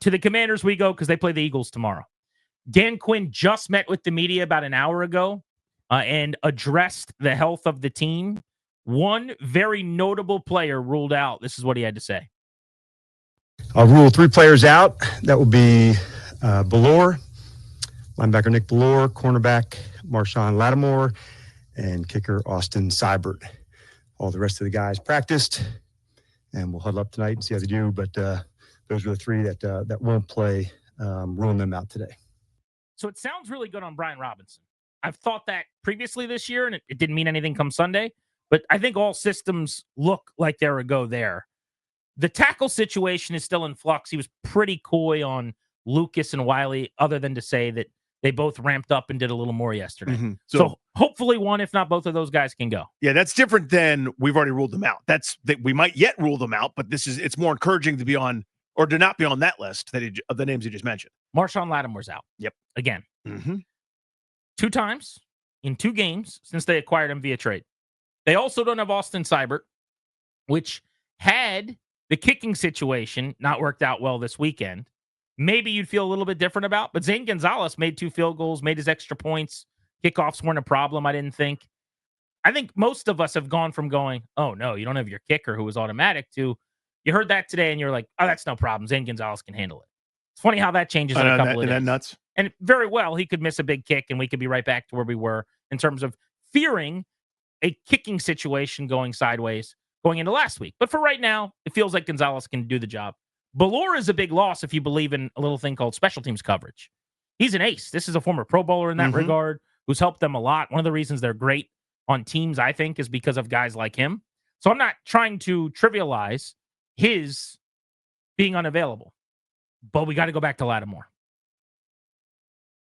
to the Commanders we go because they play the Eagles tomorrow. Dan Quinn just met with the media about an hour ago and addressed the health of the team. One very notable player ruled out. This is what he had to say. I'll rule 3 players out. That will be Ballore, linebacker Nick Ballore, cornerback Marshon Lattimore, and kicker Austin Seibert. All the rest of the guys practiced, and we'll huddle up tonight and see how they do. But those are the 3 that won't play, ruling them out today. So it sounds really good on Brian Robinson. I've thought that previously this year, and it didn't mean anything come Sunday. But I think all systems look like they're a go there. The tackle situation is still in flux. He was pretty coy on Lucas and Wiley, other than to say that they both ramped up and did a little more yesterday. Mm-hmm. So hopefully one, if not both of those guys can go. Yeah, that's different than we've already ruled them out. That's that we might yet rule them out, but it's more encouraging to be on or to not be on that list of the names you just mentioned. Marshon Lattimore's out. Yep. Again. Mm-hmm. 2 times in 2 games since they acquired him via trade. They also don't have Austin Seibert, which had the kicking situation not worked out well this weekend. Maybe you'd feel a little bit different about, but Zane Gonzalez made 2 field goals, made his extra points. Kickoffs weren't a problem, I didn't think. I think most of us have gone from going, oh, no, you don't have your kicker who was automatic, to you heard that today and you're like, oh, that's no problem. Zane Gonzalez can handle it. It's funny how that changes in a couple of days. Isn't that nuts? And very well, he could miss a big kick and we could be right back to where we were in terms of fearing a kicking situation going sideways going into last week. But for right now, it feels like Gonzalez can do the job. Ballore is a big loss if you believe in a little thing called special teams coverage. He's an ace. This is a former Pro Bowler in that regard who's helped them a lot. One of the reasons they're great on teams, I think, is because of guys like him. So I'm not trying to trivialize his being unavailable. But we got to go back to Lattimore.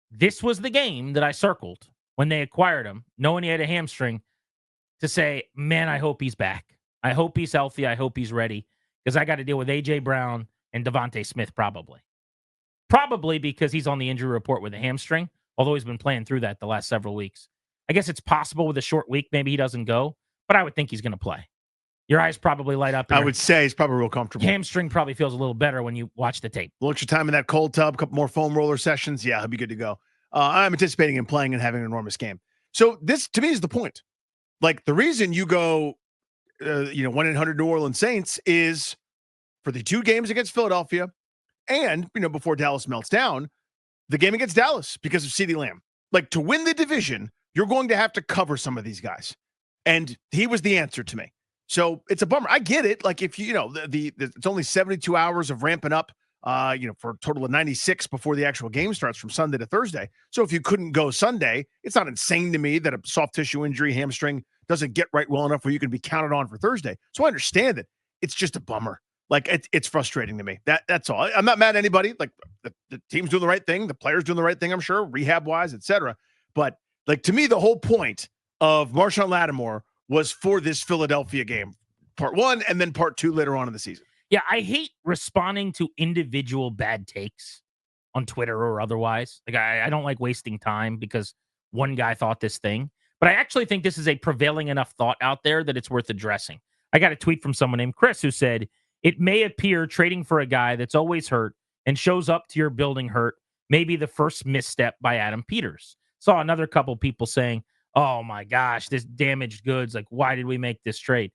This was the game that I circled when they acquired him, knowing he had a hamstring, to say, man, I hope he's back. I hope he's healthy. I hope he's ready, because I got to deal with A.J. Brown and Devontae Smith probably. Probably because he's on the injury report with a hamstring, although he's been playing through that the last several weeks. I guess it's possible with a short week, maybe he doesn't go, but I would think he's going to play. Your eyes probably light up. I would say he's probably real comfortable. Hamstring probably feels a little better when you watch the tape. A little extra time in that cold tub, a couple more foam roller sessions. Yeah, he'll be good to go. I'm anticipating him playing and having an enormous game. So this, to me, is the point. Like, the reason you go, 1-800 New Orleans Saints is for the 2 games against Philadelphia and, before Dallas melts down, the game against Dallas because of CeeDee Lamb. Like, to win the division, you're going to have to cover some of these guys. And he was the answer to me. So it's a bummer. I get it. Like, if it's only 72 hours of ramping up, for a total of 96 before the actual game starts from Sunday to Thursday. So if you couldn't go Sunday, it's not insane to me that a soft tissue injury, hamstring, doesn't get right well enough where you can be counted on for Thursday. So I understand it. It's just a bummer. Like, it's frustrating to me. That's all. I'm not mad at anybody. Like, the team's doing the right thing. The player's doing the right thing, I'm sure, rehab-wise, et cetera. But, like, to me, the whole point of Marshon Lattimore was for this Philadelphia game, part 1, and then part 2 later on in the season. Yeah, I hate responding to individual bad takes on Twitter or otherwise. Like, I don't like wasting time because one guy thought this thing. But I actually think this is a prevailing enough thought out there that it's worth addressing. I got a tweet from someone named Chris who said, it may appear trading for a guy that's always hurt and shows up to your building hurt may be the first misstep by Adam Peters. Saw another couple people saying, oh my gosh, this damaged goods. Like, why did we make this trade?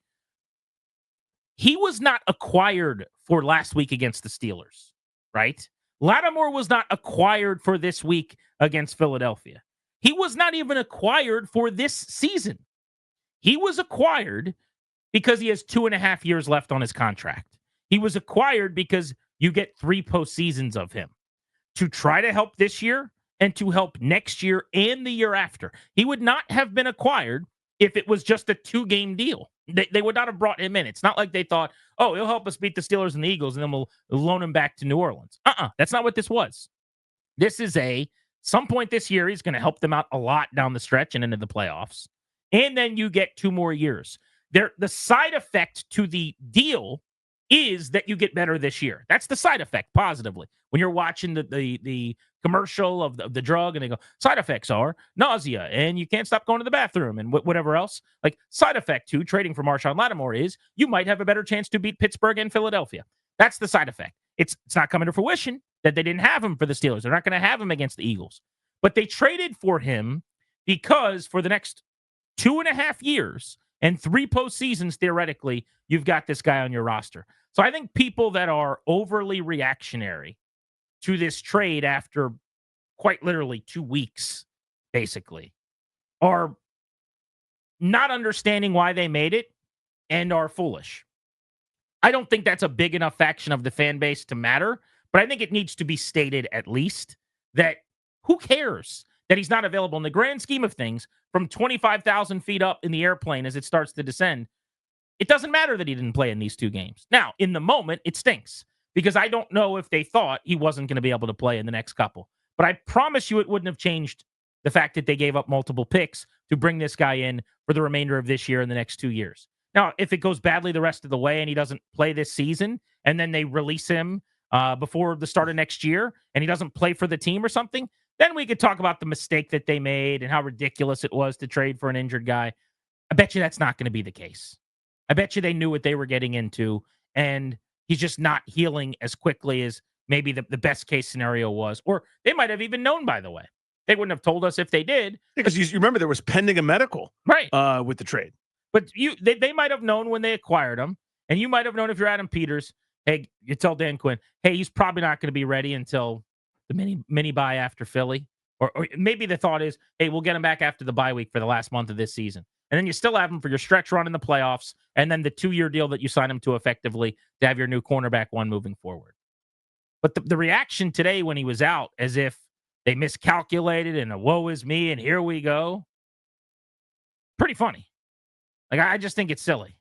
He was not acquired for last week against the Steelers, right? Lattimore was not acquired for this week against Philadelphia. He was not even acquired for this season. He was acquired because he has 2.5 years left on his contract. He was acquired because you get 3 postseasons of him to try to help this year and to help next year and the year after. He would not have been acquired if it was just a 2-game deal. They would not have brought him in. It's not like they thought, oh, he'll help us beat the Steelers and the Eagles, and then we'll loan him back to New Orleans. That's not what this was. This is some point this year, he's going to help them out a lot down the stretch and into the playoffs. And then you get 2 more years. The side effect to the deal is that you get better this year. That's the side effect, positively. When you're watching the commercial of the drug and they go, side effects are nausea and you can't stop going to the bathroom and whatever else. Like, side effect to trading for Marshon Lattimore is you might have a better chance to beat Pittsburgh and Philadelphia. That's the side effect. It's not coming to fruition, that they didn't have him for the Steelers. They're not going to have him against the Eagles. But they traded for him because for the next 2.5 years and 3 postseasons, theoretically, you've got this guy on your roster. So I think people that are overly reactionary to this trade after quite literally 2 weeks, basically, are not understanding why they made it and are foolish. I don't think that's a big enough faction of the fan base to matter, but I think it needs to be stated at least that who cares that he's not available in the grand scheme of things from 25,000 feet up in the airplane as it starts to descend. It doesn't matter that he didn't play in these 2 games. Now, in the moment, it stinks because I don't know if they thought he wasn't going to be able to play in the next couple. But I promise you it wouldn't have changed the fact that they gave up multiple picks to bring this guy in for the remainder of this year and the next 2 years. Now, if it goes badly the rest of the way and he doesn't play this season and then they release him before the start of next year and he doesn't play for the team or something, then we could talk about the mistake that they made and how ridiculous it was to trade for an injured guy. I bet you that's not going to be the case. I bet you they knew what they were getting into, and he's just not healing as quickly as maybe the best case scenario was. Or they might have even known, by the way. They wouldn't have told us if they did. Because you remember there was pending a medical right with the trade. But they might have known when they acquired him, and you might have known if you're Adam Peters, hey, you tell Dan Quinn, hey, he's probably not going to be ready until the mini bye after Philly. Or maybe the thought is, hey, we'll get him back after the bye week for the last month of this season. And then you still have him for your stretch run in the playoffs, and then the 2-year deal that you sign him to effectively to have your new cornerback one moving forward. But the reaction today when he was out, as if they miscalculated and a woe is me and here we go, pretty funny. Like, I just think it's silly.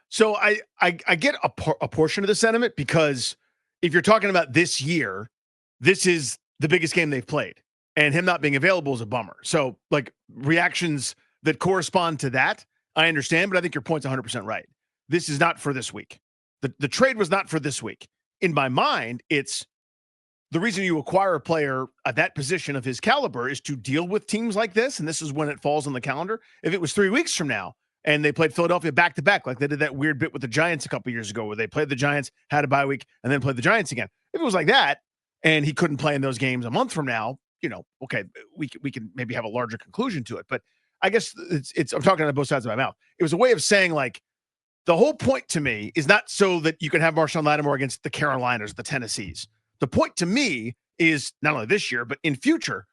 So I get a portion of the sentiment because if you're talking about this year, this is the biggest game they've played, and him not being available is a bummer. So, like, reactions that correspond to that, I understand, but I think your point's 100% right. This is not for this week. The trade was not for this week. In my mind, it's the reason you acquire a player at that position of his caliber is to deal with teams like this, and this is when it falls on the calendar. If it was 3 weeks from now, and they played Philadelphia back-to-back, like they did that weird bit with the Giants a couple years ago where they played the Giants, had a bye week, and then played the Giants again. If it was like that, and he couldn't play in those games a month from now, okay, we can maybe have a larger conclusion to it. But I guess it's I'm talking on both sides of my mouth. It was a way of saying, like, the whole point to me is not so that you can have Marshon Lattimore against the Carolinas, the Tennessees. The point to me is not only this year, but in future,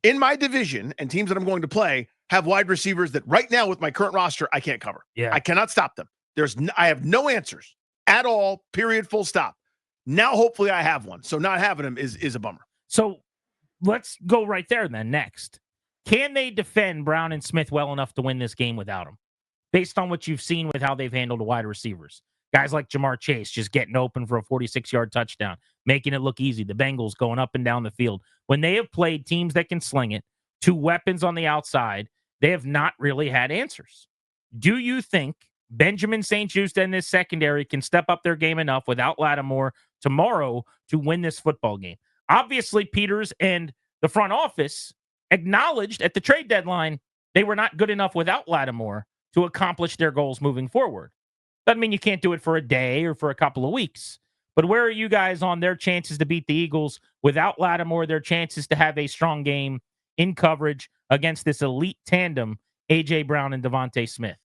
in my division and teams that I'm going to play, have wide receivers that right now with my current roster, I can't cover. Yeah. I cannot stop them. I have no answers at all, period, full stop. Now, hopefully I have one. So not having him is a bummer. So let's go right there then next. Can they defend Brown and Smith well enough to win this game without him? Based on what you've seen with how they've handled wide receivers. Guys like Jamar Chase just getting open for a 46-yard touchdown, making it look easy. The Bengals going up and down the field. When they have played teams that can sling it, 2 weapons on the outside, they have not really had answers. Do you think Benjamin St-Juste and this secondary can step up their game enough without Latimore tomorrow to win this football game? Obviously, Peters and the front office acknowledged at the trade deadline they were not good enough without Latimore to accomplish their goals moving forward. Doesn't mean you can't do it for a day or for a couple of weeks. But where are you guys on their chances to beat the Eagles without Latimore, their chances to have a strong game in coverage against this elite tandem, A.J. Brown and Devontae Smith?